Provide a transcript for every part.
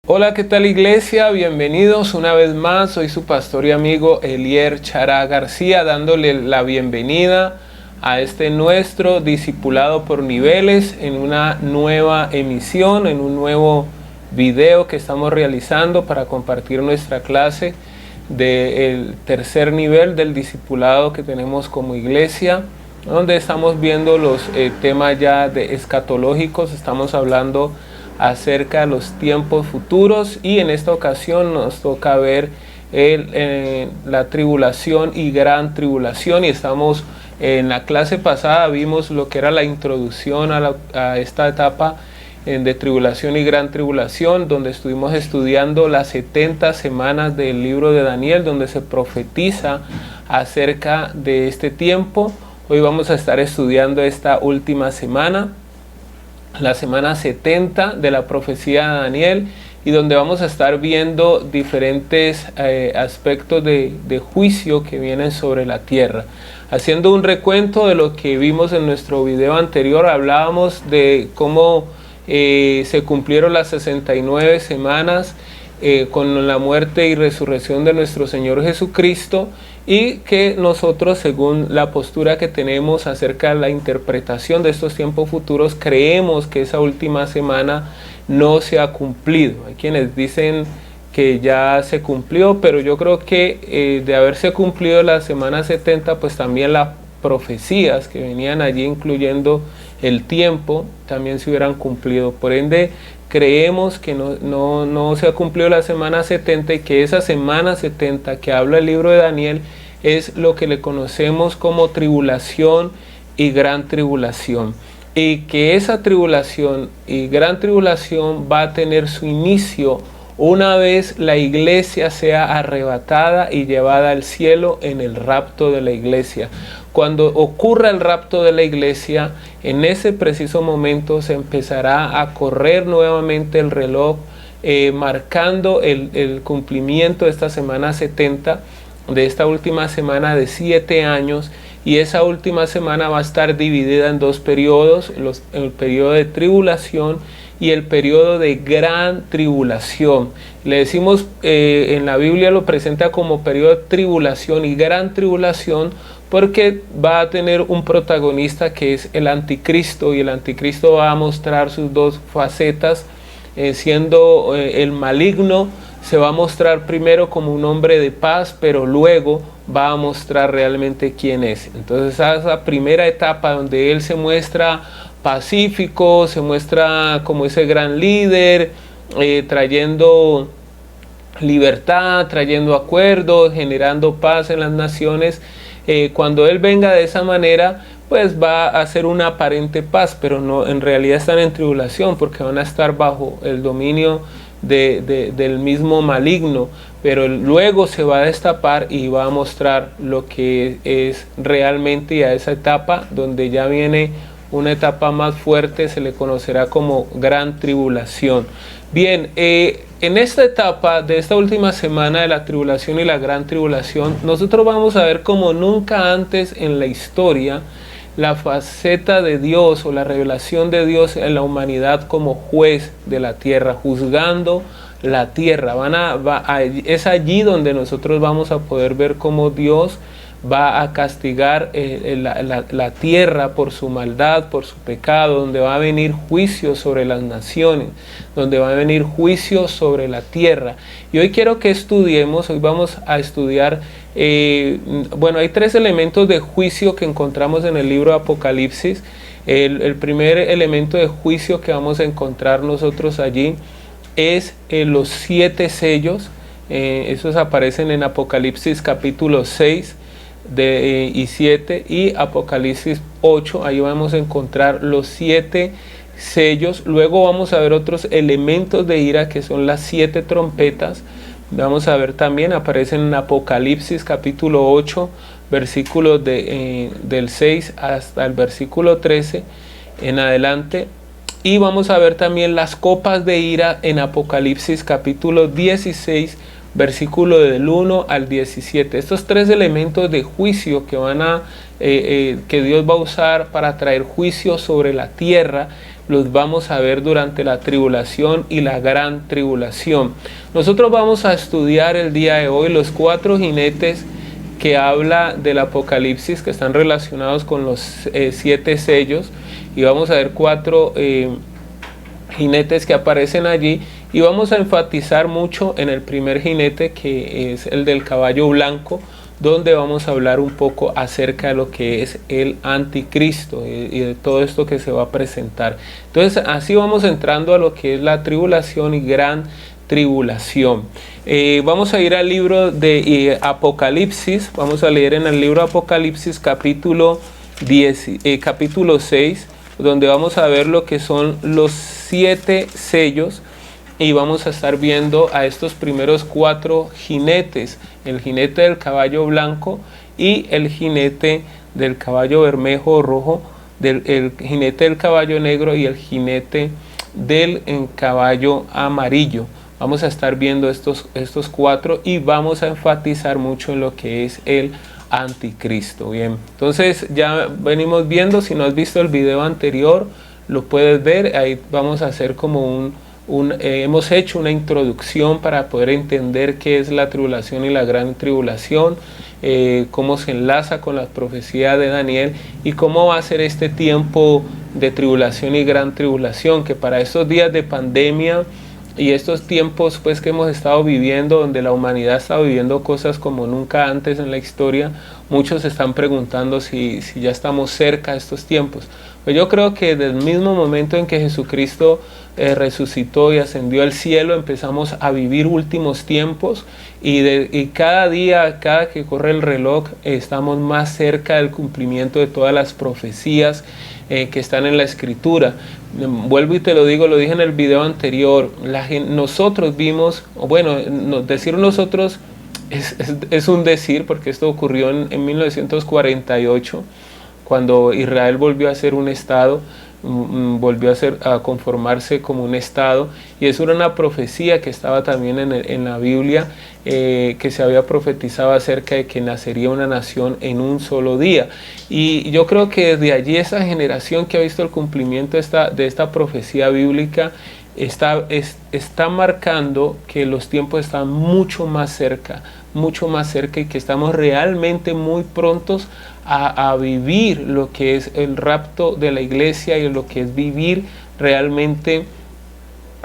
Hola, ¿qué tal iglesia? Bienvenidos una vez más. Soy su pastor y amigo Elier Chará García, dándole la bienvenida a este nuestro discipulado por niveles en una nueva emisión, en un nuevo video que estamos realizando para compartir nuestra clase del tercer nivel del discipulado que tenemos como iglesia, donde estamos viendo los temas ya escatológicos. Estamos hablando acerca de los tiempos futuros y en esta ocasión nos toca ver la tribulación y gran tribulación, y estamos en la clase pasada vimos lo que era la introducción a esta etapa de tribulación y gran tribulación, donde estuvimos estudiando las 70 semanas del libro de Daniel, donde se profetiza acerca de este tiempo. Hoy vamos a estar estudiando esta última semana, la semana 70 de la profecía de Daniel, y donde vamos a estar viendo diferentes aspectos de juicio que vienen sobre la tierra. Haciendo un recuento de lo que vimos en nuestro video anterior, hablábamos de cómo se cumplieron las 69 semanas con la muerte y resurrección de nuestro Señor Jesucristo, y que nosotros, según la postura que tenemos acerca de la interpretación de estos tiempos futuros, creemos que esa última semana no se ha cumplido. Hay quienes dicen que ya se cumplió, pero yo creo que de haberse cumplido la semana 70, pues también las profecías que venían allí, incluyendo el tiempo, también se hubieran cumplido. Por ende, creemos que no se ha cumplido la semana 70, y que esa semana 70 que habla el libro de Daniel es lo que le conocemos como tribulación y gran tribulación, y que esa tribulación y gran tribulación va a tener su inicio una vez la iglesia sea arrebatada y llevada al cielo en el rapto de la iglesia. Cuando ocurra el rapto de la iglesia, en ese preciso momento se empezará a correr nuevamente el reloj, marcando el cumplimiento de esta semana 70, de esta última semana de 7 años, y esa última semana va a estar dividida en dos periodos, el periodo de tribulación y el periodo de gran tribulación. Le decimos, en la Biblia lo presenta como periodo de tribulación y gran tribulación, porque va a tener un protagonista que es el anticristo, y el anticristo va a mostrar sus dos facetas, siendo el maligno. Se va a mostrar primero como un hombre de paz, pero luego va a mostrar realmente quién es. Entonces esa primera etapa donde él se muestra pacífico, se muestra como ese gran líder, trayendo libertad, trayendo acuerdos, generando paz en las naciones. Cuando él venga de esa manera, pues va a ser una aparente paz, pero no, en realidad están en tribulación, porque van a estar bajo el dominio del mismo maligno, pero luego se va a destapar y va a mostrar lo que es realmente, y a esa etapa donde ya viene una etapa más fuerte se le conocerá como gran tribulación. Bien, en esta etapa de esta última semana de la tribulación y la gran tribulación, nosotros vamos a ver como nunca antes en la historia la faceta de Dios o la revelación de Dios en la humanidad como juez de la tierra, juzgando la tierra. Es allí donde nosotros vamos a poder ver cómo Dios va a castigar la tierra por su maldad, por su pecado, donde va a venir juicio sobre las naciones, donde va a venir juicio sobre la tierra. Y hoy quiero que estudiemos, hoy vamos a estudiar, hay 3 elementos de juicio que encontramos en el libro de Apocalipsis. El primer elemento de juicio que vamos a encontrar nosotros allí es los 7 sellos. Esos aparecen en Apocalipsis capítulo 6 y 7 y Apocalipsis 8. Ahí vamos a encontrar los 7 sellos. Luego vamos a ver otros elementos de ira, que son las 7 trompetas. Vamos a ver también, aparecen en Apocalipsis capítulo 8, versículos del 6 hasta el versículo 13 en adelante. Y vamos a ver también las copas de ira en Apocalipsis capítulo 16, versículo del 1 al 17. Estos tres elementos de juicio que que Dios va a usar para traer juicio sobre la tierra, los vamos a ver durante la tribulación y la gran tribulación. Nosotros vamos a estudiar el día de hoy los 4 jinetes que habla del Apocalipsis, que están relacionados con los 7 sellos, y vamos a ver 4 jinetes que aparecen allí, y vamos a enfatizar mucho en el primer jinete, que es el del caballo blanco, donde vamos a hablar un poco acerca de lo que es el anticristo y de todo esto que se va a presentar. Entonces así vamos entrando a lo que es la tribulación y gran tribulación. Vamos a ir al libro de Apocalipsis. Vamos a leer en el libro de Apocalipsis capítulo 6, donde vamos a ver lo que son los 7 sellos, y vamos a estar viendo a estos primeros 4 jinetes: el jinete del caballo blanco y el jinete del caballo bermejo o rojo, el jinete del caballo negro y el jinete del caballo amarillo. Vamos a estar viendo estos 4 y vamos a enfatizar mucho en lo que es el anticristo. Bien, entonces ya venimos viendo. Si no has visto el video anterior, lo puedes ver. Ahí vamos a hacer como hemos hecho una introducción para poder entender qué es la tribulación y la gran tribulación, cómo se enlaza con la profecía de Daniel y cómo va a ser este tiempo de tribulación y gran tribulación, que para estos días de pandemia y estos tiempos pues que hemos estado viviendo, donde la humanidad está viviendo cosas como nunca antes en la historia, muchos se están preguntando si ya estamos cerca de estos tiempos. Pues yo creo que desde el mismo momento en que Jesucristo resucitó y ascendió al cielo, empezamos a vivir últimos tiempos, y cada día, cada que corre el reloj, estamos más cerca del cumplimiento de todas las profecías que están en la Escritura. Vuelvo y te lo digo, lo dije en el video anterior, nosotros vimos, decir nosotros es un decir, porque esto ocurrió en 1948, cuando Israel volvió a ser un estado, volvió a conformarse como un estado, y eso era una profecía que estaba también en la Biblia, que se había profetizado acerca de que nacería una nación en un solo día. Y yo creo que desde allí esa generación que ha visto el cumplimiento de esta profecía bíblica está marcando que los tiempos están mucho más cerca, y que estamos realmente muy prontos a vivir lo que es el rapto de la iglesia y lo que es vivir realmente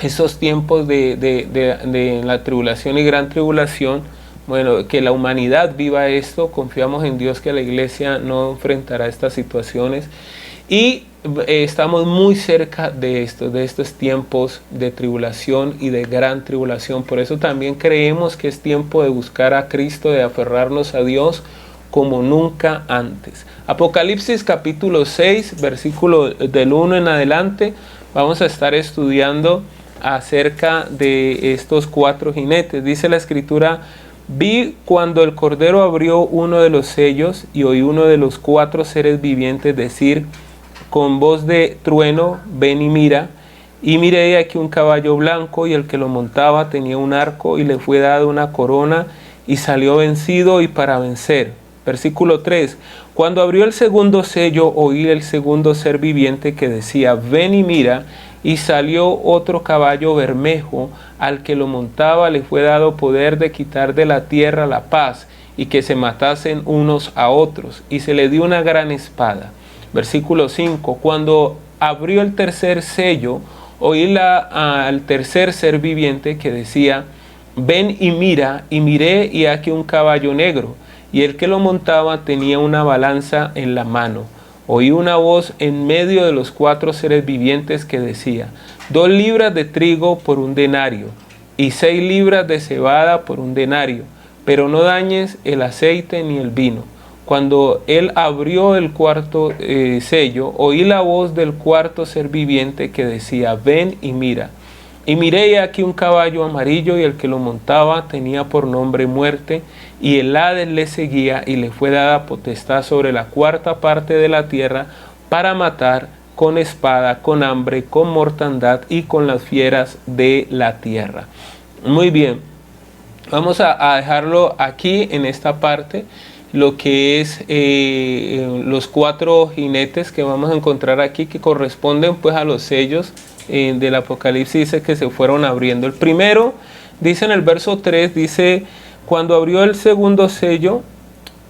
esos tiempos de la tribulación y gran tribulación. Bueno, que la humanidad viva esto. Confiamos en Dios que la iglesia no enfrentará estas situaciones, y estamos muy cerca de estos tiempos de tribulación y de gran tribulación. Por eso también creemos que es tiempo de buscar a Cristo, de aferrarnos a Dios como nunca antes. Apocalipsis capítulo 6, versículo del 1 en adelante, vamos a estar estudiando acerca de estos 4 jinetes. Dice la Escritura: vi cuando el Cordero abrió uno de los sellos, y oí uno de los 4 seres vivientes decir con voz de trueno: ven y mira. Y miré aquí un caballo blanco, y el que lo montaba tenía un arco, y le fue dada una corona, y salió vencido y para vencer. Versículo 3. Cuando abrió el segundo sello, oí el segundo ser viviente que decía: ven y mira. Y salió otro caballo bermejo, al que lo montaba le fue dado poder de quitar de la tierra la paz, y que se matasen unos a otros, y se le dio una gran espada. Versículo 5. Cuando abrió el tercer sello, oí al tercer ser viviente que decía: ven y mira. Y miré, y aquí un caballo negro, y el que lo montaba tenía una balanza en la mano. Oí una voz en medio de los 4 seres vivientes que decía: 2 libras de trigo por un denario, y 6 libras de cebada por un denario, pero no dañes el aceite ni el vino. Cuando él abrió el cuarto sello, oí la voz del cuarto ser viviente que decía: ven y mira. Y miré aquí un caballo amarillo, y el que lo montaba tenía por nombre Muerte, y el Hades le seguía, y le fue dada potestad sobre la 4ª parte de la tierra, para matar con espada, con hambre, con mortandad y con las fieras de la tierra. Muy bien. Vamos a dejarlo aquí en esta parte, lo que es los 4 jinetes que vamos a encontrar aquí, que corresponden pues a los sellos del Apocalipsis, dice que se fueron abriendo. El primero, dice en el verso 3, dice, cuando abrió el segundo sello,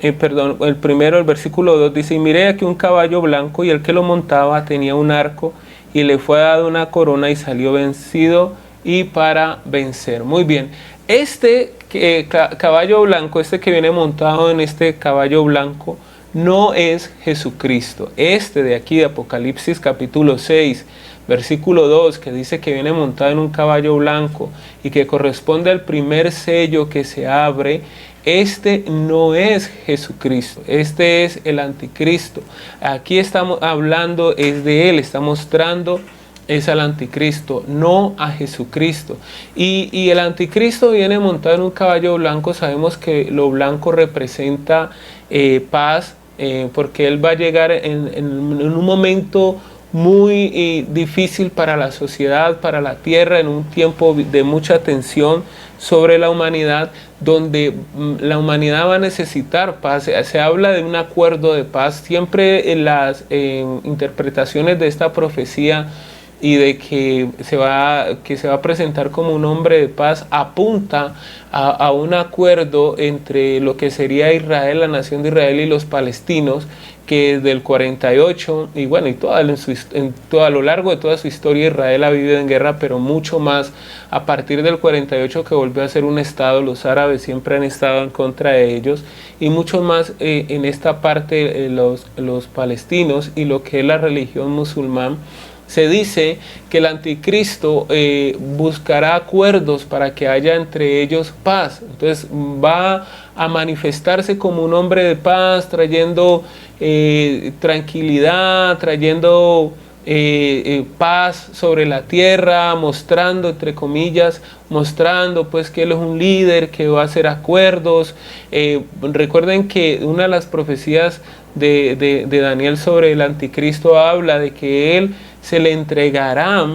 el primero, el versículo 2, dice, y miré aquí un caballo blanco, y el que lo montaba tenía un arco, y le fue dado una corona, y salió vencido y para vencer. Muy bien, este caballo blanco, este que viene montado en este caballo blanco, no es Jesucristo. Este de aquí de Apocalipsis capítulo 6, versículo 2, que dice que viene montado en un caballo blanco y que corresponde al primer sello que se abre, este no es Jesucristo, este es el anticristo. Aquí estamos hablando, es de él, está mostrando, es al anticristo, no a Jesucristo. Y el anticristo viene montado en un caballo blanco. Sabemos que lo blanco representa paz, porque él va a llegar en un momento muy difícil para la sociedad, para la tierra, en un tiempo de mucha tensión sobre la humanidad, donde la humanidad va a necesitar paz. Se habla de un acuerdo de paz. Siempre en las interpretaciones de esta profecía y de que se va a presentar como un hombre de paz, apunta a un acuerdo entre lo que sería Israel, la nación de Israel, y los palestinos, que desde el 48, y bueno, a lo largo de toda su historia, Israel ha vivido en guerra, pero mucho más a partir del 48, que volvió a ser un estado. Los árabes siempre han estado en contra de ellos, y mucho más en esta parte los palestinos y lo que es la religión musulmán. Se dice que el anticristo buscará acuerdos para que haya entre ellos paz. Entonces va a manifestarse como un hombre de paz, trayendo tranquilidad, trayendo paz sobre la tierra, mostrando, entre comillas, mostrando pues que él es un líder, que va a hacer acuerdos. Recuerden que una de las profecías de Daniel sobre el anticristo habla de que él se le entregará,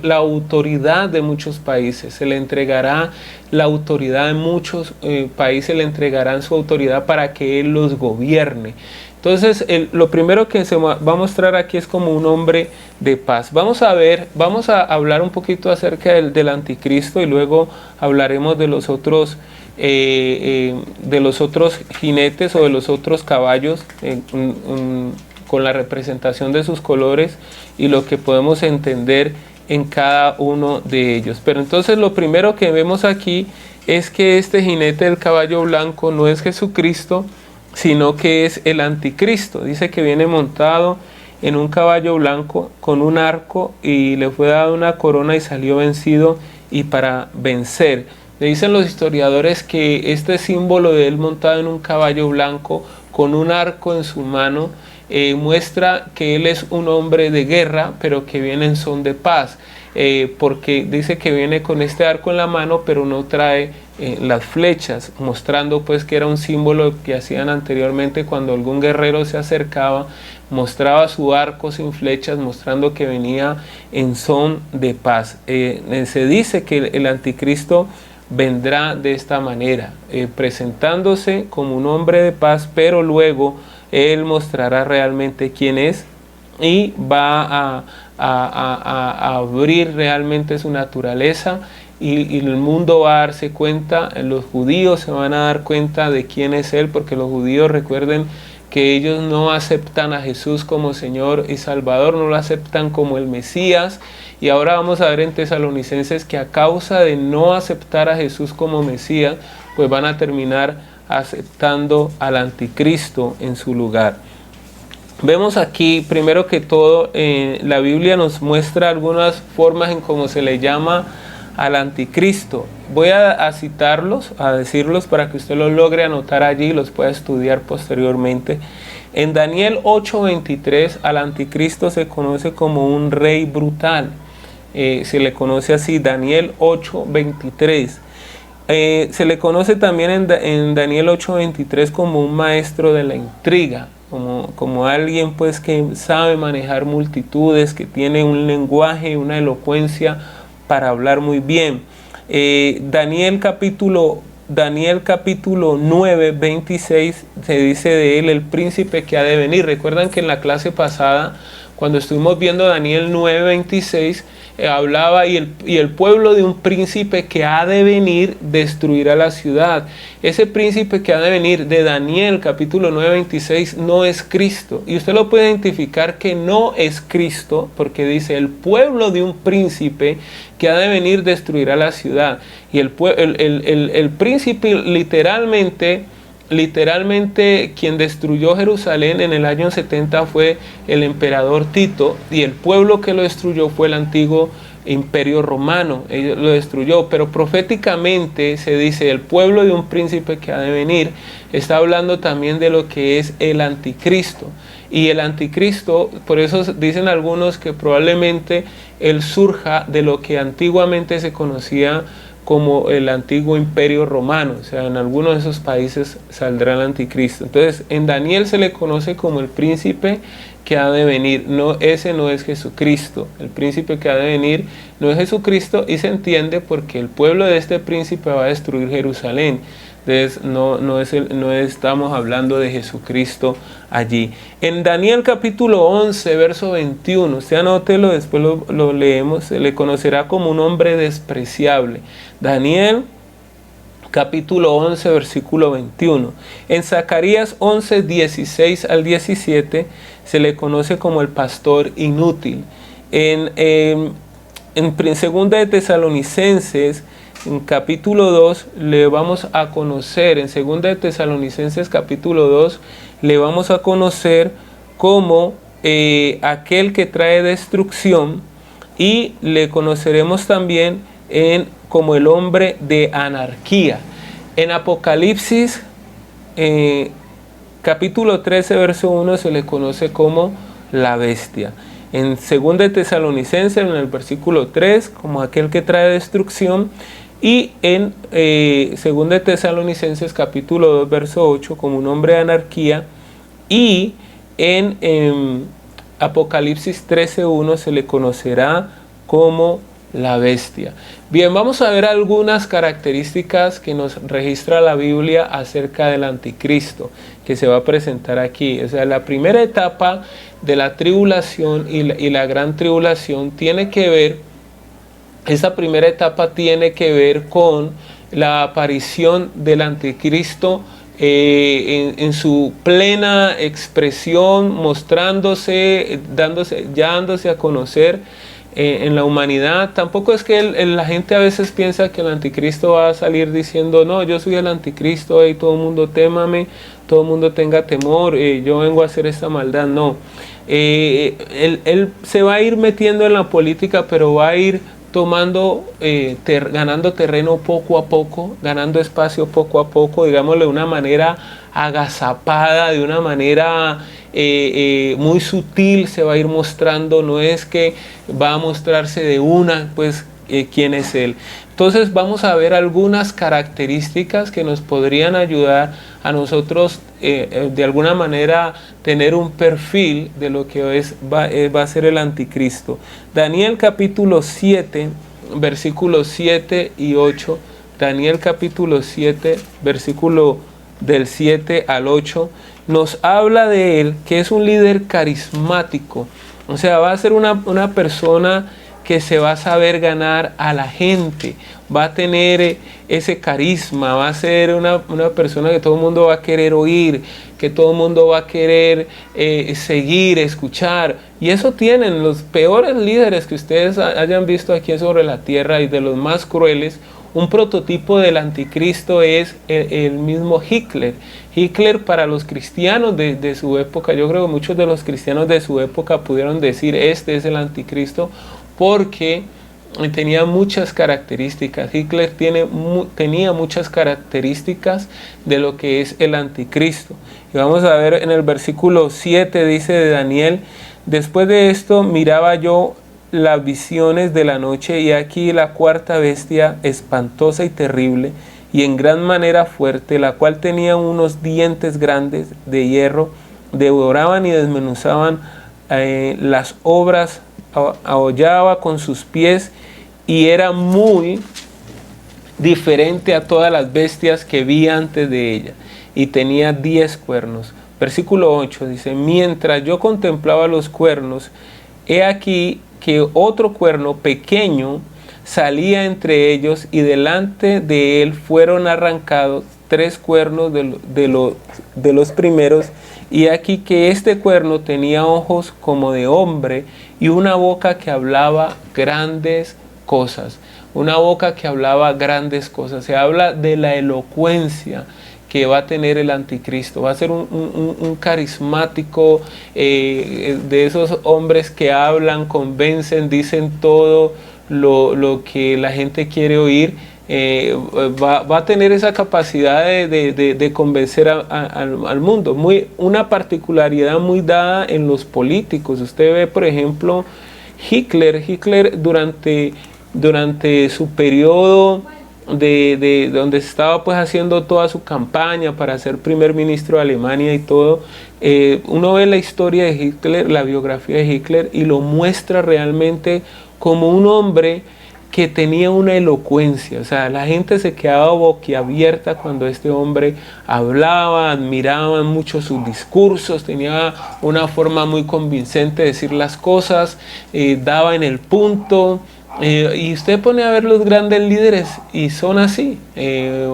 la autoridad de muchos países, se le entregará la autoridad de muchos países, le entregarán su autoridad para que él los gobierne. Entonces, lo primero que se va a mostrar aquí es como un hombre de paz. Vamos a hablar un poquito acerca del anticristo, y luego hablaremos de los otros jinetes o de los otros caballos, con la representación de sus colores y lo que podemos entender en cada uno de ellos. Pero entonces lo primero que vemos aquí es que este jinete del caballo blanco no es Jesucristo, sino que es el anticristo. Dice que viene montado en un caballo blanco con un arco, y le fue dada una corona, y salió vencido y para vencer. Le dicen los historiadores que este símbolo de él montado en un caballo blanco con un arco en su mano muestra que él es un hombre de guerra, pero que viene en son de paz, porque dice que viene con este arco en la mano, pero no trae las flechas, mostrando pues que era un símbolo que hacían anteriormente cuando algún guerrero se acercaba, mostraba su arco sin flechas, mostrando que venía en son de paz. Se dice que el anticristo vendrá de esta manera, presentándose como un hombre de paz, pero luego él mostrará realmente quién es, y va a abrir realmente su naturaleza, y el mundo va a darse cuenta, los judíos se van a dar cuenta de quién es él, porque los judíos, recuerden que ellos no aceptan a Jesús como Señor y Salvador, no lo aceptan como el Mesías. Y ahora vamos a ver en Tesalonicenses que a causa de no aceptar a Jesús como Mesías, pues van a terminar aceptando al anticristo en su lugar. Vemos aquí, primero que todo, la Biblia nos muestra algunas formas en cómo se le llama al anticristo. Voy a citarlos, a decirlos para que usted los logre anotar allí y los pueda estudiar posteriormente. En Daniel 8:23, al anticristo se conoce como un rey brutal. Se le conoce así, Daniel 8:23. Se le conoce también en Daniel 8:23 como un maestro de la intriga, como alguien pues que sabe manejar multitudes, que tiene un lenguaje, una elocuencia para hablar muy bien. Daniel capítulo 9, 26, se dice de él el príncipe que ha de venir. Recuerdan que en la clase pasada, cuando estuvimos viendo Daniel 9, 26, hablaba y el pueblo de un príncipe que ha de venir destruirá la ciudad. Ese príncipe que ha de venir de Daniel capítulo 9, 26 no es Cristo. Y usted lo puede identificar que no es Cristo porque dice el pueblo de un príncipe que ha de venir destruirá la ciudad. Y el príncipe literalmente quien destruyó Jerusalén en el año 70 fue el emperador Tito, y el pueblo que lo destruyó fue el antiguo imperio romano. Él lo destruyó, pero proféticamente se dice el pueblo de un príncipe que ha de venir. Está hablando también de lo que es el anticristo. Y el anticristo, por eso dicen algunos que probablemente él surja de lo que antiguamente se conocía como el antiguo imperio romano. O sea, en algunos de esos países saldrá el anticristo. Entonces, en Daniel se le conoce como el príncipe que ha de venir. No, ese no es Jesucristo. El príncipe que ha de venir no es Jesucristo, y se entiende porque el pueblo de este príncipe va a destruir Jerusalén. Entonces, no estamos hablando de Jesucristo allí. En Daniel capítulo 11, verso 21, usted anótelo, después lo leemos, se le conocerá como un hombre despreciable. Daniel capítulo 11, versículo 21. En Zacarías 11, 16 al 17, se le conoce como el pastor inútil. En segunda de Tesalonicenses, en capítulo 2, le vamos a conocer, en segunda de Tesalonicenses capítulo 2, le vamos a conocer como aquel que trae destrucción, y le conoceremos también como el hombre de anarquía. En Apocalipsis capítulo 13, verso 1, se le conoce como la bestia. En 2 de Tesalonicenses, en el versículo 3, como aquel que trae destrucción. Y en 2 de Tesalonicenses capítulo 2, verso 8, como un hombre de anarquía. Y en Apocalipsis 13:1 se le conocerá como la bestia. Bien, vamos a ver algunas características que nos registra la Biblia acerca del anticristo que se va a presentar aquí. O sea, la primera etapa de la tribulación y la gran tribulación tiene que ver, esa primera etapa tiene que ver con la aparición del anticristo en su plena expresión, mostrándose, dándose a conocer en la humanidad. Tampoco es que la gente a veces piensa que el anticristo va a salir diciendo, no, yo soy el anticristo y todo el mundo témame, todo el mundo tenga temor, yo vengo a hacer esta maldad. No, él se va a ir metiendo en la política, pero va a ir ganando terreno poco a poco, ganando espacio poco a poco, digámoslo de una manera agazapada, de una manera muy sutil, se va a ir mostrando. No es que va a mostrarse de una, pues, quién es él. Entonces vamos a ver algunas características que nos podrían ayudar a nosotros de alguna manera tener un perfil de lo que va a ser el anticristo. Daniel capítulo 7, versículos 7 y 8. Daniel capítulo 7, versículo del 7 al 8, nos habla de él, que es un líder carismático. O sea, va a ser una persona que se va a saber ganar a la gente, va a tener ese carisma, va a ser una persona que todo el mundo va a querer oír, que todo el mundo va a querer seguir, escuchar. Y eso tienen los peores líderes que ustedes hayan visto aquí sobre la tierra, y de los más crueles. Un prototipo del anticristo es el mismo Hitler. Hitler, para los cristianos de su época, yo creo que muchos de los cristianos de su época pudieron decir, este es el anticristo, porque tenía muchas características. Hitler tenía muchas características de lo que es el anticristo. Y vamos a ver en el versículo 7, dice de Daniel: después de esto miraba yo las visiones de la noche, y aquí la cuarta bestia, espantosa y terrible, y en gran manera fuerte, la cual tenía unos dientes grandes de hierro, devoraban y desmenuzaban las obras, ahollaba con sus pies, y era muy diferente a todas las bestias que vi antes de ella, y tenía 10 cuernos. Versículo 8 dice, mientras yo contemplaba los cuernos, he aquí que otro cuerno pequeño salía entre ellos, y delante de él fueron arrancados 3 cuernos de los primeros, y aquí que este cuerno tenía ojos como de hombre, y una boca que hablaba grandes cosas. Una boca que hablaba grandes cosas. Se habla de la elocuencia que va a tener el anticristo. Va a ser un carismático, de esos hombres que hablan, convencen, dicen todo lo que la gente quiere oír. Va a tener esa capacidad de convencer al mundo. Una particularidad muy dada en los políticos. Usted ve, por ejemplo, Hitler durante su periodo donde estaba pues haciendo toda su campaña para ser primer ministro de Alemania y todo, uno ve la historia de Hitler, la biografía de Hitler, y lo muestra realmente como un hombre que tenía una elocuencia. O sea, la gente se quedaba boquiabierta cuando este hombre hablaba, admiraban mucho sus discursos, tenía una forma muy convincente de decir las cosas, daba en el punto. Y usted pone a ver los grandes líderes y son así,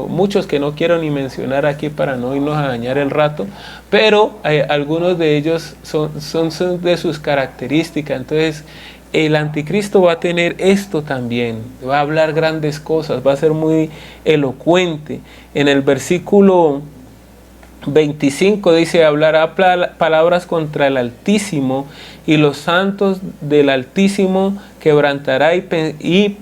muchos que no quiero ni mencionar aquí para no irnos a dañar el rato, pero algunos de ellos son de sus características. Entonces el anticristo va a tener esto también, va a hablar grandes cosas, va a ser muy elocuente. En el versículo 25 dice, hablará palabras contra el Altísimo, y los santos del Altísimo quebrantará, y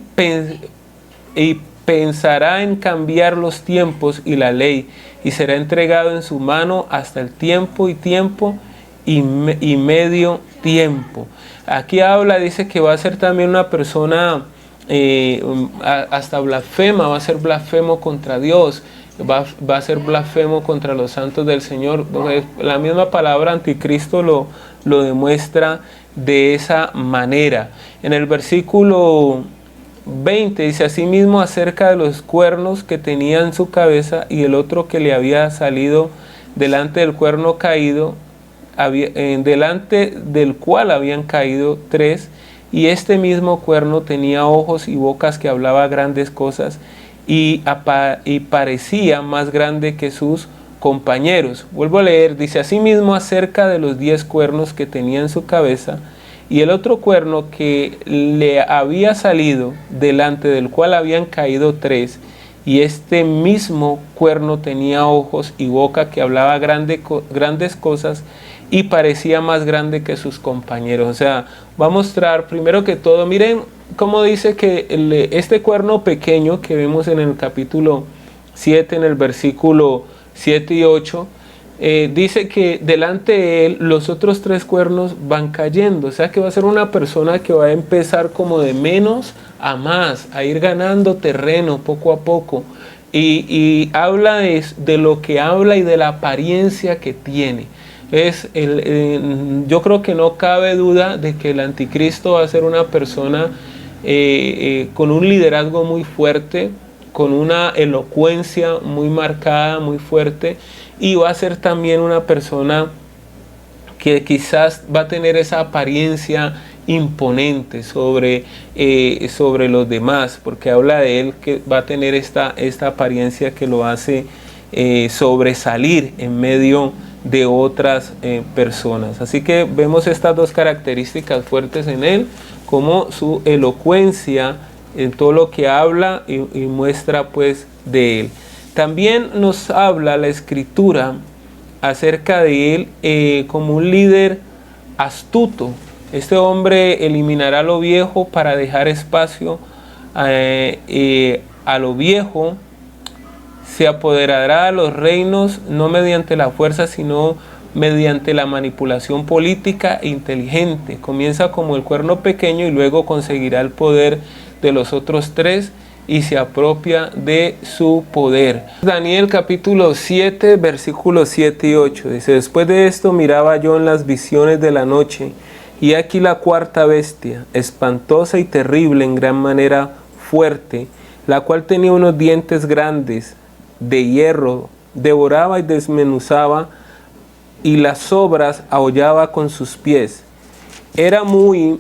pensará en cambiar los tiempos y la ley, y será entregado en su mano hasta el tiempo y medio tiempo. Aquí habla, dice que va a ser también una persona hasta blasfema, va a ser blasfemo contra Dios, va a ser blasfemo contra los santos del Señor. La misma palabra anticristo lo demuestra de esa manera. En el versículo 20 dice, asimismo acerca de los cuernos que tenía en su cabeza, y el otro que le había salido delante del cuerno caído, delante del cual habían caído 3, y este mismo cuerno tenía ojos y bocas que hablaba grandes cosas, y parecía más grande que sus compañeros. Vuelvo a leer, dice, asimismo acerca de los 10 cuernos que tenía en su cabeza, y el otro cuerno que le había salido, delante del cual habían caído 3, y este mismo cuerno tenía ojos y boca que hablaba grandes cosas, y parecía más grande que sus compañeros. O sea, va a mostrar primero que todo, miren cómo dice que este cuerno pequeño que vemos en el capítulo 7, en el versículo 7 y 8, dice que delante de él los otros 3 cuernos van cayendo. O sea que va a ser una persona que va a empezar como de menos a más, a ir ganando terreno poco a poco. Y habla de lo que habla y de la apariencia que tiene. Yo creo que no cabe duda de que el anticristo va a ser una persona con un liderazgo muy fuerte, con una elocuencia muy marcada, muy fuerte, y va a ser también una persona que quizás va a tener esa apariencia imponente sobre los demás, porque habla de él que va a tener esta apariencia que lo hace sobresalir en medio de otras personas. Así que vemos estas 2 características fuertes en él, como su elocuencia en todo lo que habla y muestra pues de él. También nos habla la Escritura acerca de él como un líder astuto. Este hombre eliminará lo viejo para dejar espacio a lo viejo. Se apoderará de los reinos no mediante la fuerza, sino mediante la manipulación política e inteligente. Comienza como el cuerno pequeño y luego conseguirá el poder de los otros 3 y se apropia de su poder. Daniel capítulo 7, versículos 7 y 8. Dice, después de esto miraba yo en las visiones de la noche, y aquí la 4ª bestia, espantosa y terrible en gran manera fuerte, la cual tenía unos dientes grandes de hierro, devoraba y desmenuzaba, y las sobras ahollaba con sus pies. Era muy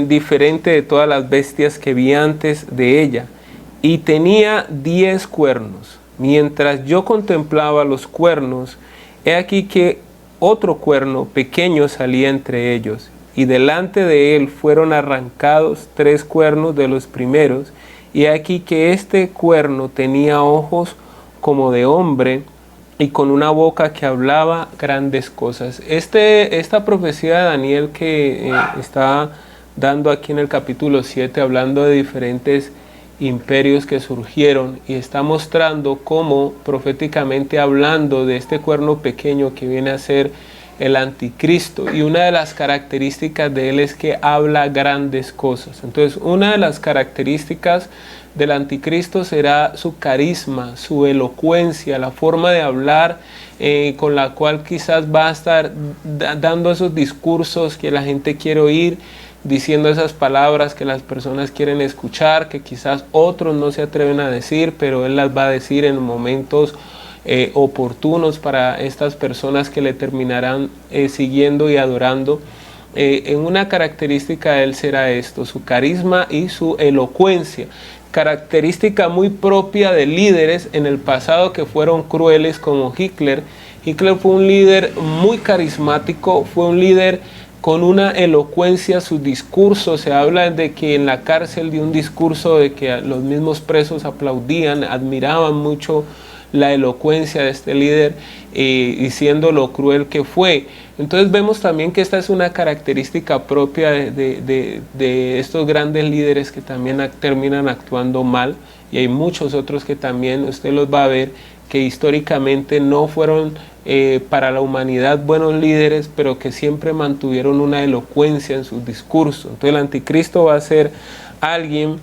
diferente de todas las bestias que vi antes de ella, y tenía 10 cuernos. Mientras yo contemplaba los cuernos, he aquí que otro cuerno pequeño salía entre ellos, y delante de él fueron arrancados 3 cuernos de los primeros, y he aquí que este cuerno tenía ojos como de hombre, y con una boca que hablaba grandes cosas. Esta profecía de Daniel que está dando aquí en el capítulo 7, hablando de diferentes imperios que surgieron, y está mostrando cómo proféticamente hablando de este cuerno pequeño que viene a ser el anticristo, y una de las características de él es que habla grandes cosas. Entonces, una de las características del anticristo será su carisma, su elocuencia, la forma de hablar con la cual quizás va a estar dando esos discursos que la gente quiere oír, diciendo esas palabras que las personas quieren escuchar, que quizás otros no se atreven a decir, pero él las va a decir en momentos oportunos para estas personas que le terminarán siguiendo y adorando. En una característica de él será esto, su carisma y su elocuencia, característica muy propia de líderes en el pasado que fueron crueles, como Hitler. Hitler fue un líder muy carismático, fue un líder con una elocuencia. Sus discursos, se habla de que en la cárcel dio un discurso de que los mismos presos aplaudían, admiraban mucho la elocuencia de este líder, diciendo lo cruel que fue. Entonces vemos también que esta es una característica propia de estos grandes líderes que también terminan actuando mal, y hay muchos otros que también usted los va a ver que históricamente no fueron para la humanidad buenos líderes, pero que siempre mantuvieron una elocuencia en sus discursos. Entonces el anticristo va a ser alguien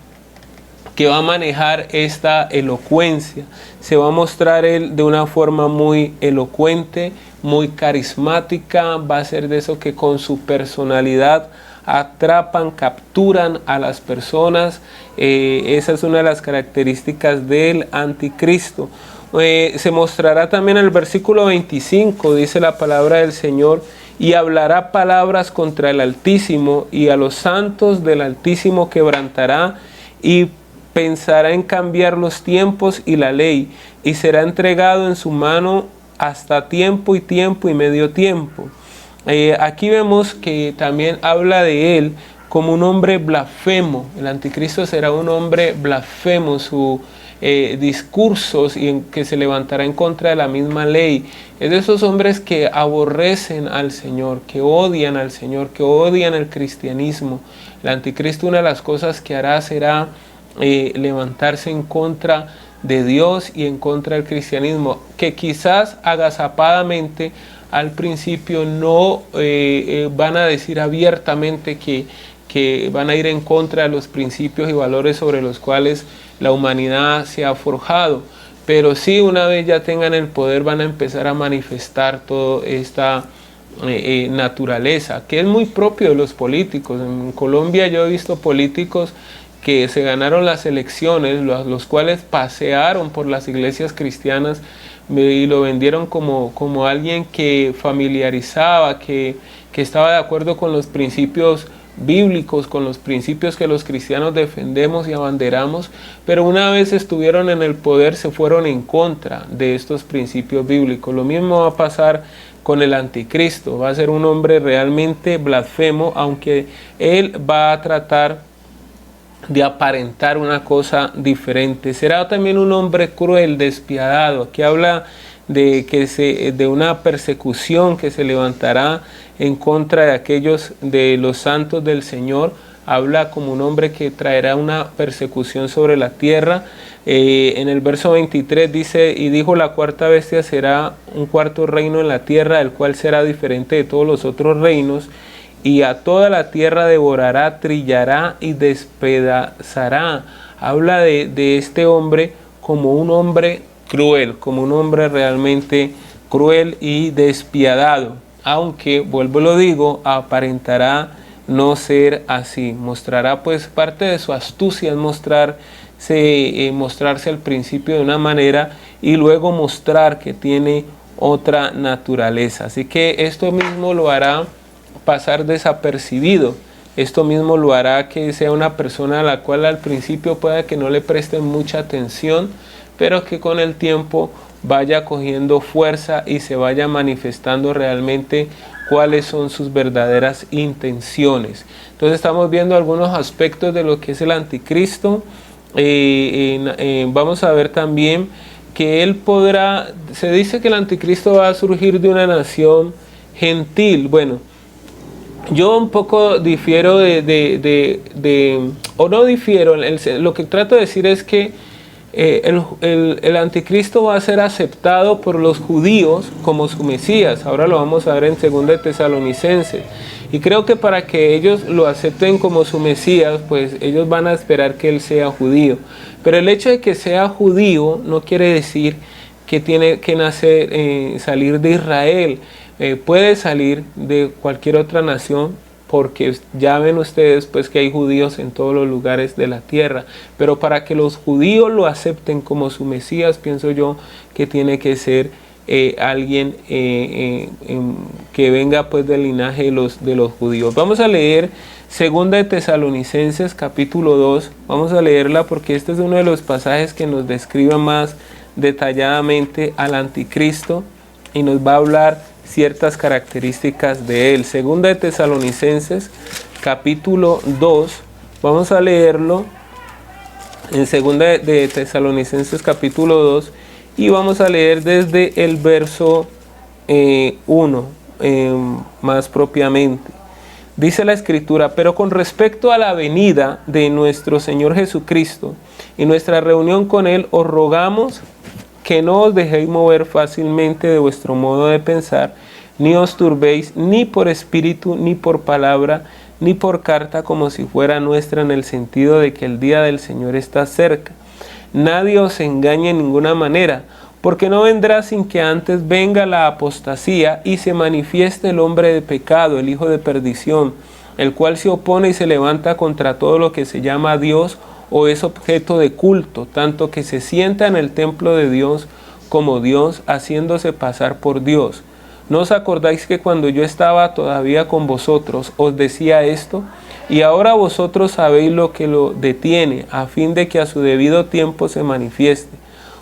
que va a manejar esta elocuencia, se va a mostrar él de una forma muy elocuente, muy carismática, va a ser de eso que con su personalidad atrapan, capturan a las personas. Esa es una de las características del anticristo. Se mostrará también en el versículo 25, dice la palabra del Señor: y hablará palabras contra el Altísimo, y a los santos del Altísimo quebrantará, y pensará en cambiar los tiempos y la ley, y será entregado en su mano hasta tiempo y medio tiempo. Aquí vemos que también habla de él como un hombre blasfemo. El anticristo será un hombre blasfemo, sus discursos y en que se levantará en contra de la misma ley. Es de esos hombres que aborrecen al Señor, que odian al Señor, que odian el cristianismo. El anticristo, una de las cosas que hará será levantarse en contra de Dios y en contra del cristianismo, que quizás agazapadamente al principio no van a decir abiertamente que van a ir en contra de los principios y valores sobre los cuales la humanidad se ha forjado, pero sí, una vez ya tengan el poder, van a empezar a manifestar toda esta naturaleza, que es muy propio de los políticos. En Colombia yo he visto políticos que se ganaron las elecciones, los cuales pasearon por las iglesias cristianas y lo vendieron como alguien que familiarizaba, que estaba de acuerdo con los principios bíblicos, con los principios que los cristianos defendemos y abanderamos, pero una vez estuvieron en el poder se fueron en contra de estos principios bíblicos. Lo mismo va a pasar con el anticristo, va a ser un hombre realmente blasfemo, aunque él va a tratar de aparentar una cosa diferente. Será también un hombre cruel, despiadado. Aquí habla de una persecución que se levantará en contra de aquellos de los santos del Señor. Habla como un hombre que traerá una persecución sobre la tierra. En el verso 23 dice: y dijo, la cuarta bestia será un cuarto reino en la tierra, el cual será diferente de todos los otros reinos, y a toda la tierra devorará, trillará y despedazará. Habla de este hombre como un hombre cruel, como un hombre realmente cruel y despiadado, aunque, vuelvo y lo digo, aparentará no ser así. Mostrará, pues, parte de su astucia es mostrar mostrarse al principio de una manera y luego mostrar que tiene otra naturaleza. Así que esto mismo lo hará pasar desapercibido. Esto mismo lo hará que sea una persona a la cual al principio pueda que no le presten mucha atención, pero que con el tiempo vaya cogiendo fuerza y se vaya manifestando realmente cuáles son sus verdaderas intenciones. Entonces estamos viendo algunos aspectos de lo que es el anticristo. Vamos a ver también que él podrá, se dice que el anticristo va a surgir de una nación gentil. Bueno, yo un poco difiero o no difiero, lo que trato de decir es que el anticristo va a ser aceptado por los judíos como su Mesías. Ahora lo vamos a ver en 2 de Tesalonicenses. Y creo que para que ellos lo acepten como su Mesías, pues ellos van a esperar que él sea judío. Pero el hecho de que sea judío no quiere decir que tiene que nacer, salir de Israel. Puede salir de cualquier otra nación, porque ya ven ustedes pues que hay judíos en todos los lugares de la tierra, pero para que los judíos lo acepten como su Mesías, pienso yo que tiene que ser alguien que venga pues del linaje de los judíos. Vamos a leer 2 de Tesalonicenses capítulo 2, vamos a leerla porque este es uno de los pasajes que nos describe más detalladamente al anticristo y nos va a hablar ciertas características de él. 2 de Tesalonicenses capítulo 2, vamos a leerlo en 2 de Tesalonicenses capítulo 2 y vamos a leer desde el verso 1 más propiamente. Dice la escritura: pero con respecto a la venida de nuestro Señor Jesucristo y nuestra reunión con él, os rogamos que no os dejéis mover fácilmente de vuestro modo de pensar, ni os turbéis ni por espíritu, ni por palabra, ni por carta, como si fuera nuestra, en el sentido de que el día del Señor está cerca. Nadie os engañe en ninguna manera, porque no vendrá sin que antes venga la apostasía y se manifieste el hombre de pecado, el hijo de perdición, el cual se opone y se levanta contra todo lo que se llama Dios o es objeto de culto, tanto que se sienta en el templo de Dios como Dios, haciéndose pasar por Dios. ¿No os acordáis que cuando yo estaba todavía con vosotros os decía esto? Y ahora vosotros sabéis lo que lo detiene, a fin de que a su debido tiempo se manifieste.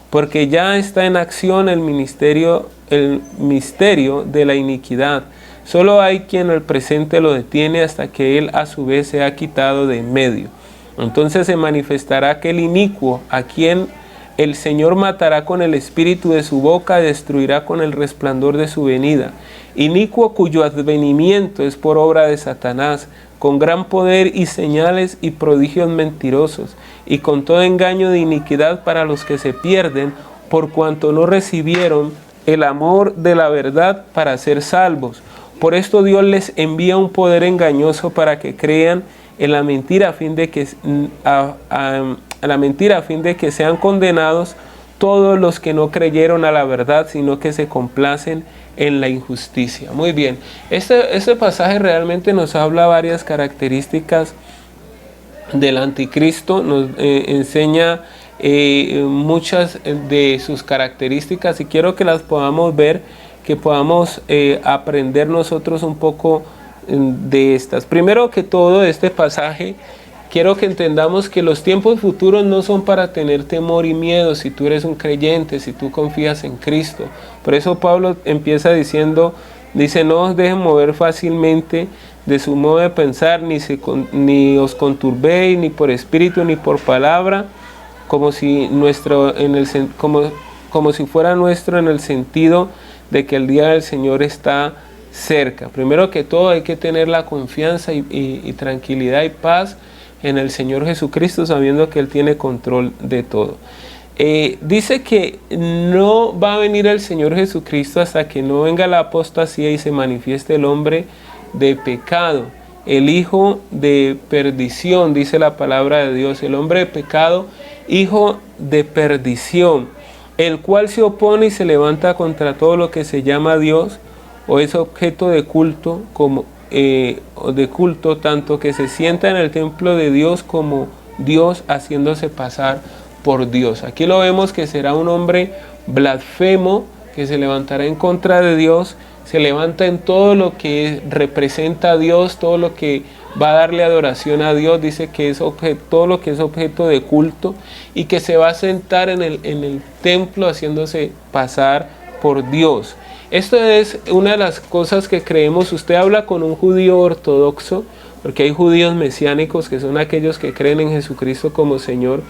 Porque ya está en acción el misterio de la iniquidad. Solo hay quien al presente lo detiene hasta que él a su vez se ha quitado de en medio. Entonces se manifestará aquel inicuo, a quien el Señor matará con el espíritu de su boca y destruirá con el resplandor de su venida. Inicuo cuyo advenimiento es por obra de Satanás, con gran poder y señales y prodigios mentirosos, y con todo engaño de iniquidad para los que se pierden, por cuanto no recibieron el amor de la verdad para ser salvos. Por esto Dios les envía un poder engañoso para que crean en la mentira, a fin de que sean condenados todos los que no creyeron a la verdad, sino que se complacen en la injusticia. Muy bien, este pasaje realmente nos habla varias características del anticristo, nos enseña muchas de sus características y quiero que las podamos ver, que podamos aprender nosotros un poco de estas. Primero que todo, este pasaje, quiero que entendamos que los tiempos futuros no son para tener temor y miedo si tú eres un creyente, si tú confías en Cristo. Por eso Pablo empieza diciendo, no os dejen mover fácilmente de su modo de pensar, ni os conturbéis, ni por espíritu, ni por palabra, como si fuera nuestro, en el sentido de que el día del Señor está cerca. Primero que todo hay que tener la confianza y tranquilidad y paz en el Señor Jesucristo, sabiendo que Él tiene control de todo. Dice que no va a venir el Señor Jesucristo hasta que no venga la apostasía y se manifieste el hombre de pecado, el hijo de perdición, dice la palabra de Dios, el hombre de pecado, hijo de perdición, el cual se opone y se levanta contra todo lo que se llama Dios o es objeto de culto, tanto que se sienta en el templo de Dios como Dios haciéndose pasar por Dios. Aquí lo vemos que será un hombre blasfemo que se levantará en contra de Dios, se levanta en todo lo que representa a Dios, todo lo que va a darle adoración a Dios, dice que es todo lo que es objeto de culto, y que se va a sentar en el templo haciéndose pasar por Dios. Esto es una de las cosas que creemos. Usted habla con un judío ortodoxo, porque hay judíos mesiánicos que son aquellos que creen en Jesucristo como Señor,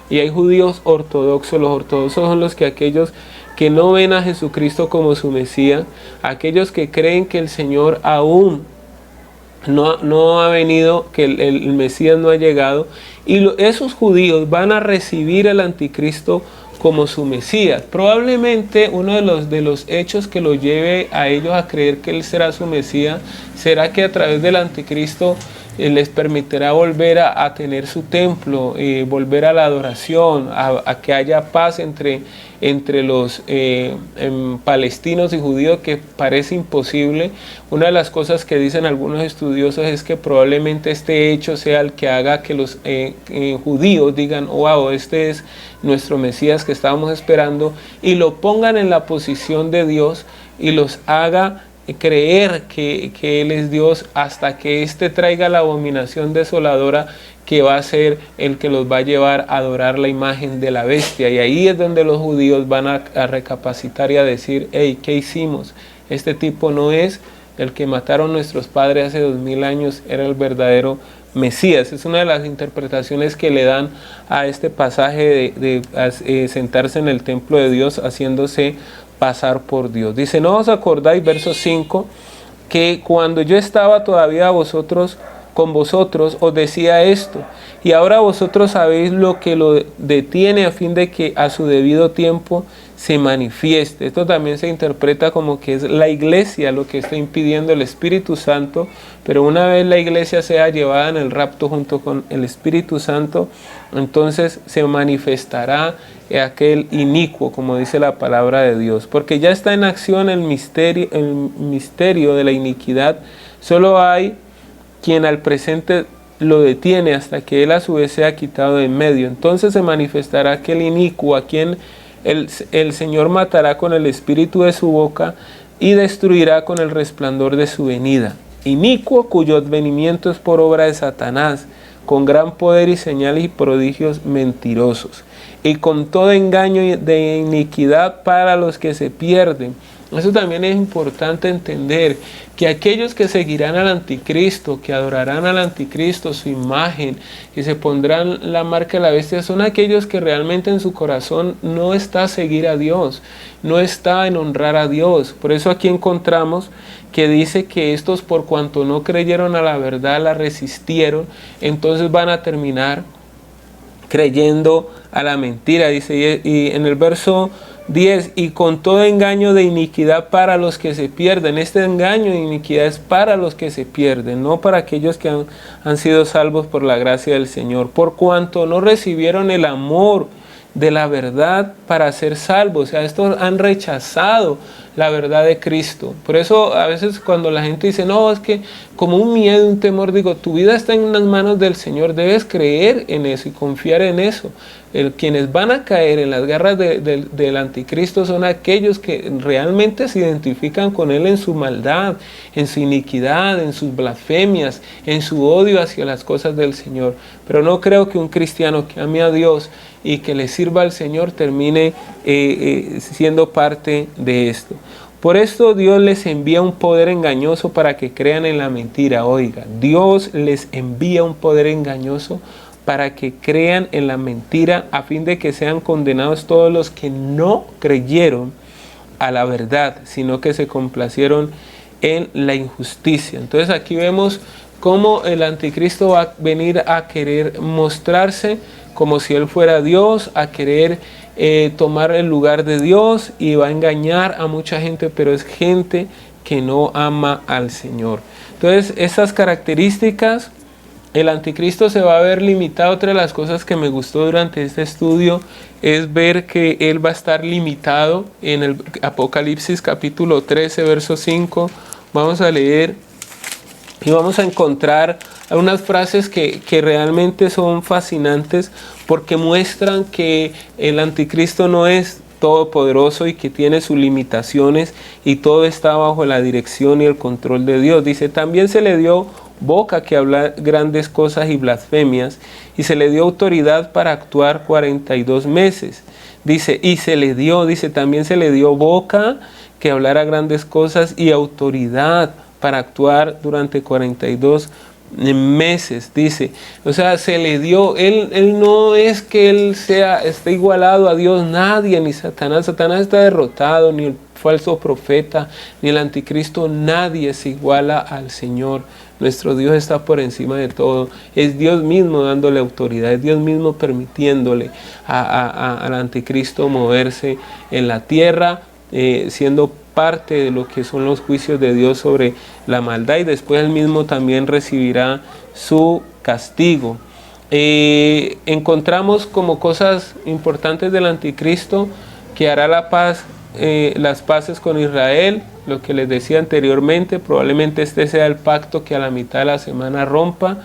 y hay judíos ortodoxos. Los ortodoxos son aquellos que no ven a Jesucristo como su Mesías, aquellos que creen que el Señor aún no ha venido, que el Mesías no ha llegado, y esos judíos van a recibir al anticristo como su Mesías. Probablemente uno de los hechos que los lleve a ellos a creer que Él será su Mesías, será que a través del anticristo les permitirá volver a tener su templo, volver a la adoración, a que haya paz entre los palestinos y judíos, que parece imposible. Una de las cosas que dicen algunos estudiosos es que probablemente este hecho sea el que haga que los judíos digan: wow, este es nuestro Mesías que estábamos esperando, y lo pongan en la posición de Dios y los haga creer que Él es Dios, hasta que éste traiga la abominación desoladora, que va a ser el que los va a llevar a adorar la imagen de la bestia. Y ahí es donde los judíos van a recapacitar y a decir: hey, ¿qué hicimos? Este tipo no es el que mataron nuestros padres hace 2000 años, era el verdadero Mesías. Es una de las interpretaciones que le dan a este pasaje de sentarse en el templo de Dios haciéndose pasar por Dios. Dice: ¿no os acordáis, verso 5, que cuando yo estaba todavía con vosotros os decía esto, y ahora vosotros sabéis lo que lo detiene, a fin de que a su debido tiempo se manifieste? Esto también se interpreta como que es la iglesia lo que está impidiendo el Espíritu Santo, pero una vez la iglesia sea llevada en el rapto junto con el Espíritu Santo, entonces se manifestará aquel inicuo, como dice la palabra de Dios, porque ya está en acción el misterio de la iniquidad. Solo hay quien al presente lo detiene, hasta que él a su vez sea quitado de en medio. Entonces se manifestará aquel inicuo, a quien el Señor matará con el espíritu de su boca y destruirá con el resplandor de su venida. Inicuo, cuyo advenimiento es por obra de Satanás, con gran poder y señales y prodigios mentirosos, y con todo engaño de iniquidad para los que se pierden. Eso también es importante entender, que aquellos que seguirán al anticristo, que adorarán al anticristo, su imagen, que se pondrán la marca de la bestia, son aquellos que realmente en su corazón no está seguir a Dios, no está en honrar a Dios. Por eso aquí encontramos que dice que estos, por cuanto no creyeron a la verdad, la resistieron, entonces van a terminar creyendo a la mentira. Dice, y en el verso 10, y con todo engaño de iniquidad para los que se pierden. Este engaño de iniquidad es para los que se pierden, no para aquellos que han sido salvos por la gracia del Señor, por cuanto no recibieron el amor de la verdad para ser salvos. O sea, estos han rechazado la verdad de Cristo. Por eso a veces cuando la gente dice: no, es que como un miedo, un temor, digo, tu vida está en las manos del Señor, debes creer en eso y confiar en eso. Quienes van a caer en las garras del anticristo son aquellos que realmente se identifican con él en su maldad, en su iniquidad, en sus blasfemias, en su odio hacia las cosas del Señor. Pero no creo que un cristiano que ame a Dios y que le sirva al Señor termine siendo parte de esto. Por esto Dios les envía un poder engañoso para que crean en la mentira. Oiga, Dios les envía un poder engañoso para que crean en la mentira, a fin de que sean condenados todos los que no creyeron a la verdad, sino que se complacieron en la injusticia. Entonces aquí vemos cómo el anticristo va a venir a querer mostrarse como si él fuera Dios, a querer tomar el lugar de Dios, y va a engañar a mucha gente, pero es gente que no ama al Señor. Entonces, estas características, el anticristo se va a ver limitado. Otra de las cosas que me gustó durante este estudio es ver que él va a estar limitado en el Apocalipsis capítulo 13, verso 5. Vamos a leer Y vamos a encontrar algunas frases que realmente son fascinantes porque muestran que el anticristo no es todopoderoso y que tiene sus limitaciones y todo está bajo la dirección y el control de Dios. Dice, también se le dio boca que habla grandes cosas y blasfemias, y se le dio autoridad para actuar 42 meses. Dice, y se le dio, dice, también se le dio boca que hablara grandes cosas y autoridad para actuar durante 42 meses, dice. O sea, se le dio, él no es que él esté igualado a Dios, nadie, ni Satanás. Satanás está derrotado, ni el falso profeta, ni el anticristo, nadie se iguala al Señor. Nuestro Dios está por encima de todo. Es Dios mismo dándole autoridad, es Dios mismo permitiéndole al anticristo moverse en la tierra, siendo parte de lo que son los juicios de Dios sobre la maldad, y después él mismo también recibirá su castigo. Encontramos como cosas importantes del anticristo que hará la paz, las paces con Israel, lo que les decía anteriormente. Probablemente este sea el pacto que a la mitad de la semana rompa.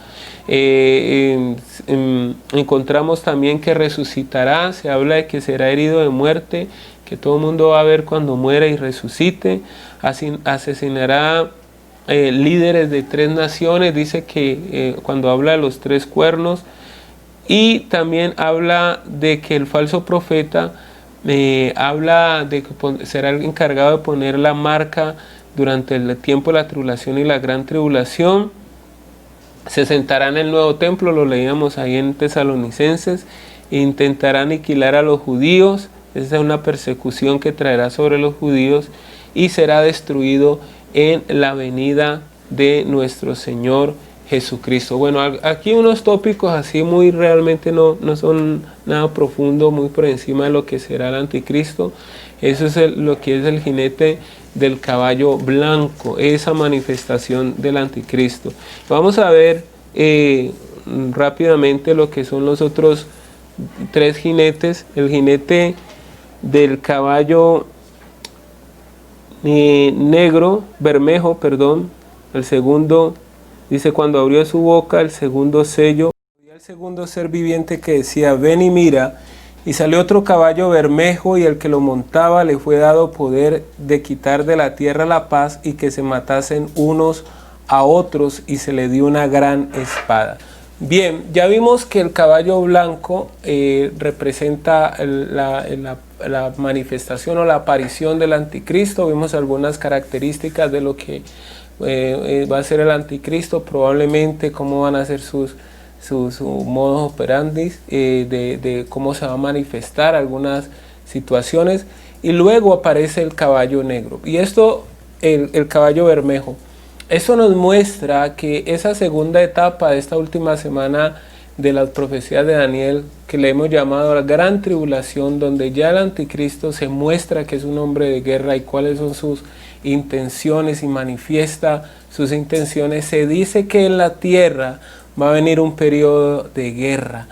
Encontramos también que resucitará, se habla de que será herido de muerte, que todo el mundo va a ver cuando muera y resucite. Asesinará líderes de 3 naciones, dice que cuando habla de los 3 cuernos, y también habla de que el falso profeta habla de que será el encargado de poner la marca durante el tiempo de la tribulación y la gran tribulación. Se sentará en el nuevo templo, lo leíamos ahí en Tesalonicenses, e intentará aniquilar a los judíos. Esa es una persecución que traerá sobre los judíos, y será destruido en la venida de nuestro Señor Jesucristo. Bueno, aquí unos tópicos así muy realmente no son nada profundo, muy por encima de lo que será el anticristo. Eso es lo que es el jinete del caballo blanco, esa manifestación del anticristo. Vamos a ver rápidamente lo que son los otros 3 jinetes. El jinete del caballo bermejo, el segundo, dice, cuando abrió su boca, el segundo sello, y el segundo ser viviente que decía, ven y mira, y salió otro caballo bermejo, y el que lo montaba le fue dado poder de quitar de la tierra la paz, y que se matasen unos a otros, y se le dio una gran espada. Bien, ya vimos que el caballo blanco representa la manifestación o la aparición del anticristo. Vimos algunas características de lo que va a ser el anticristo, probablemente cómo van a ser su modus operandi, de cómo se va a manifestar algunas situaciones, y luego aparece el caballo negro, y esto, el caballo bermejo. Eso nos muestra que esa segunda etapa de esta última semana de las profecías de Daniel, que le hemos llamado la gran tribulación, donde ya el anticristo se muestra que es un hombre de guerra y cuáles son sus intenciones, y manifiesta sus intenciones, se dice que en la tierra va a venir un periodo de guerra.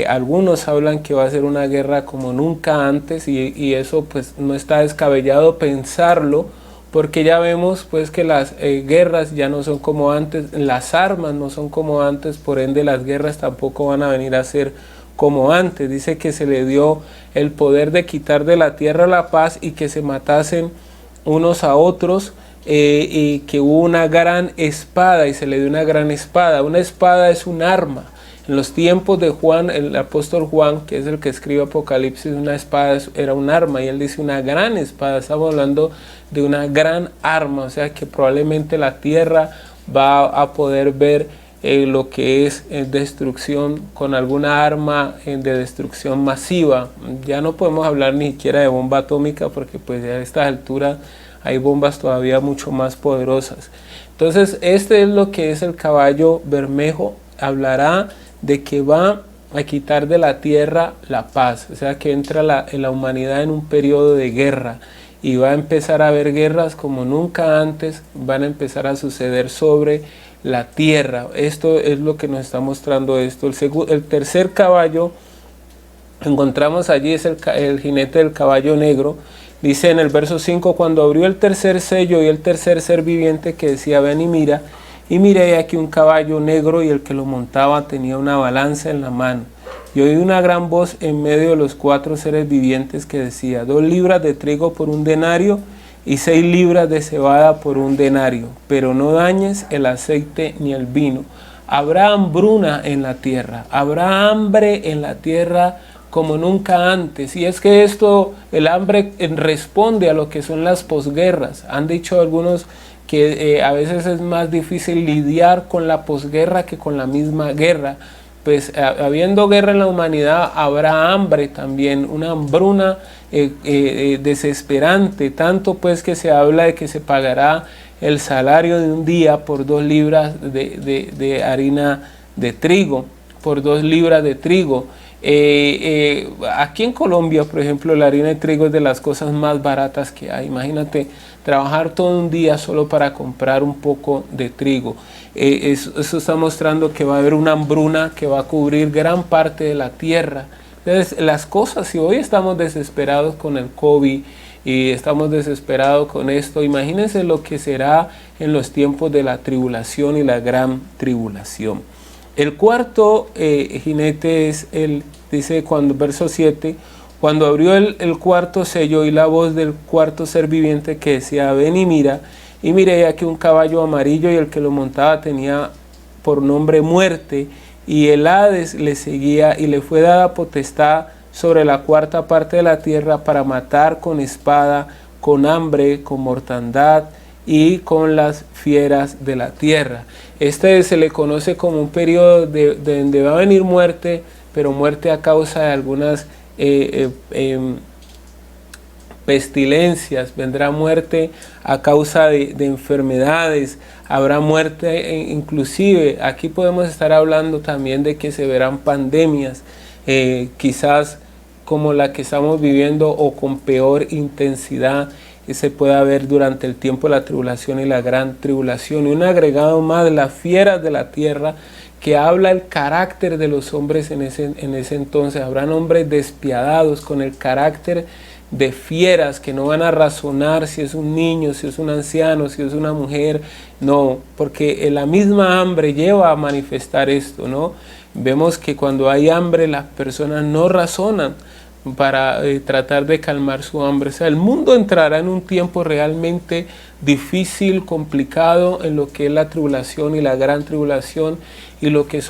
Algunos hablan que va a ser una guerra como nunca antes, y eso pues no está descabellado pensarlo, porque ya vemos pues que las guerras ya no son como antes, las armas no son como antes, por ende las guerras tampoco van a venir a ser como antes. Dice que se le dio el poder de quitar de la tierra la paz, y que se matasen unos a otros, y que hubo una gran espada, y se le dio una gran espada. Una espada es un arma. En los tiempos de Juan, el apóstol Juan, que es el que escribe Apocalipsis, una espada era un arma, y él dice una gran espada. Estamos hablando de una gran arma, o sea que probablemente la tierra va a poder ver lo que es destrucción con alguna arma de destrucción masiva. Ya no podemos hablar ni siquiera de bomba atómica, porque pues a esta altura hay bombas todavía mucho más poderosas. Entonces este es lo que es el caballo bermejo. Hablará de que va a quitar de la tierra la paz, o sea que entra la humanidad en un periodo de guerra, y va a empezar a haber guerras como nunca antes, van a empezar a suceder sobre la tierra. Esto es lo que nos está mostrando esto. El tercer caballo encontramos allí, es el jinete del caballo negro. Dice en el verso 5, cuando abrió el tercer sello, y el tercer ser viviente que decía, ven y mira, y miré aquí un caballo negro y el que lo montaba tenía una balanza en la mano. Y oí una gran voz en medio de los 4 seres vivientes que decía: 2 libras de trigo por 1 denario y 6 libras de cebada por 1 denario, pero no dañes el aceite ni el vino. Habrá hambruna en la tierra, habrá hambre en la tierra como nunca antes. Y es que el hambre responde a lo que son las posguerras. Han dicho algunos que a veces es más difícil lidiar con la posguerra que con la misma guerra. Pues habiendo guerra en la humanidad, habrá hambre también, una hambruna desesperante, tanto pues que se habla de que se pagará el salario de un día por 2 libras de harina de trigo, por 2 libras de trigo. Aquí en Colombia, por ejemplo, la harina de trigo es de las cosas más baratas que hay. Imagínate trabajar todo un día solo para comprar un poco de trigo. Eso está mostrando que va a haber una hambruna que va a cubrir gran parte de la tierra. Entonces, las cosas, si hoy estamos desesperados con el COVID y estamos desesperados con esto, imagínense lo que será en los tiempos de la tribulación y la gran tribulación. El cuarto jinete es dice verso 7, cuando abrió el cuarto sello y la voz del cuarto ser viviente que decía: ven y mira. Y miré aquí un caballo amarillo y el que lo montaba tenía por nombre Muerte, y el Hades le seguía, y le fue dada potestad sobre la 4ª parte de la tierra para matar con espada, con hambre, con mortandad y con las fieras de la tierra. Se le conoce como un periodo de donde va a venir muerte, pero muerte a causa de algunas pestilencias, vendrá muerte a causa de enfermedades, habrá muerte, inclusive aquí podemos estar hablando también de que se verán pandemias, quizás como la que estamos viviendo o con peor intensidad que se pueda ver durante el tiempo de la tribulación y la gran tribulación. Y un agregado más, las fieras de la tierra, que habla el carácter de los hombres en ese entonces. Habrán hombres despiadados con el carácter de fieras que no van a razonar si es un niño, si es un anciano, si es una mujer, no, porque la misma hambre lleva a manifestar esto, ¿no? Vemos que cuando hay hambre las personas no razonan para tratar de calmar su hambre. O sea, el mundo entrará en un tiempo realmente difícil, complicado, en lo que es la tribulación y la gran tribulación, y lo que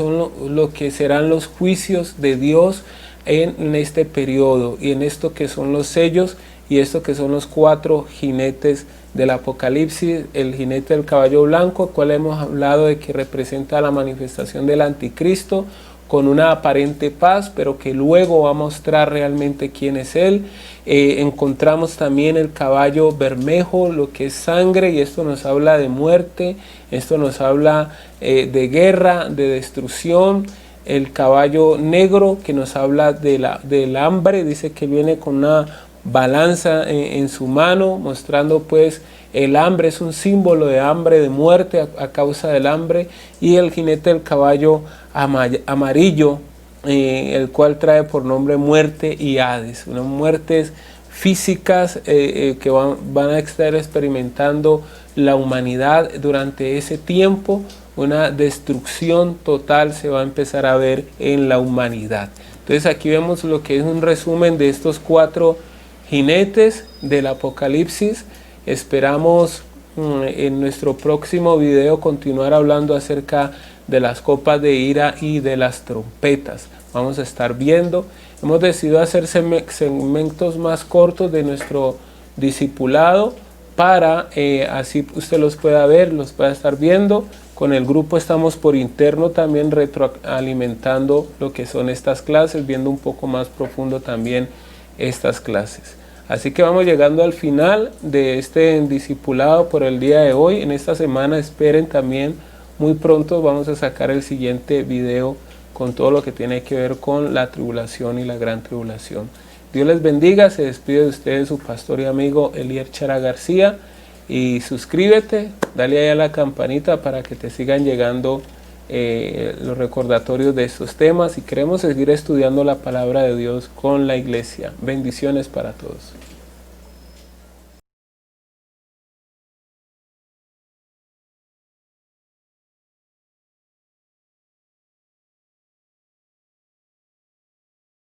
serán los juicios de Dios en este periodo, y en esto que son los sellos, y esto que son los 4 jinetes del Apocalipsis. El jinete del caballo blanco, el cual hemos hablado de que representa la manifestación del anticristo, con una aparente paz, pero que luego va a mostrar realmente quién es él. Encontramos también el caballo bermejo, lo que es sangre, y esto nos habla de muerte, esto nos habla de guerra, de destrucción. El caballo negro, que nos habla del hambre, dice que viene con una balanza en su mano, mostrando pues el hambre, es un símbolo de hambre, de muerte a causa del hambre. Y el jinete del caballo amarillo, el cual trae por nombre Muerte y Hades, unas muertes físicas que van a estar experimentando la humanidad durante ese tiempo. Una destrucción total se va a empezar a ver en la humanidad. Entonces aquí vemos lo que es un resumen de estos 4 jinetes del Apocalipsis. Esperamos en nuestro próximo video continuar hablando acerca de las copas de ira y de las trompetas. Vamos a estar viendo. Hemos decidido hacer segmentos más cortos de nuestro discipulado para así usted los pueda ver, los pueda estar viendo. Con el grupo estamos por interno también retroalimentando lo que son estas clases, viendo un poco más profundo también estas clases. Así que vamos llegando al final de este discipulado por el día de hoy. En esta semana esperen también, muy pronto vamos a sacar el siguiente video con todo lo que tiene que ver con la tribulación y la gran tribulación. Dios les bendiga, se despide de ustedes su pastor y amigo Elier Chara García. Y suscríbete, dale ahí a la campanita para que te sigan llegando los recordatorios de estos temas, y queremos seguir estudiando la palabra de Dios con la iglesia. Bendiciones para todos.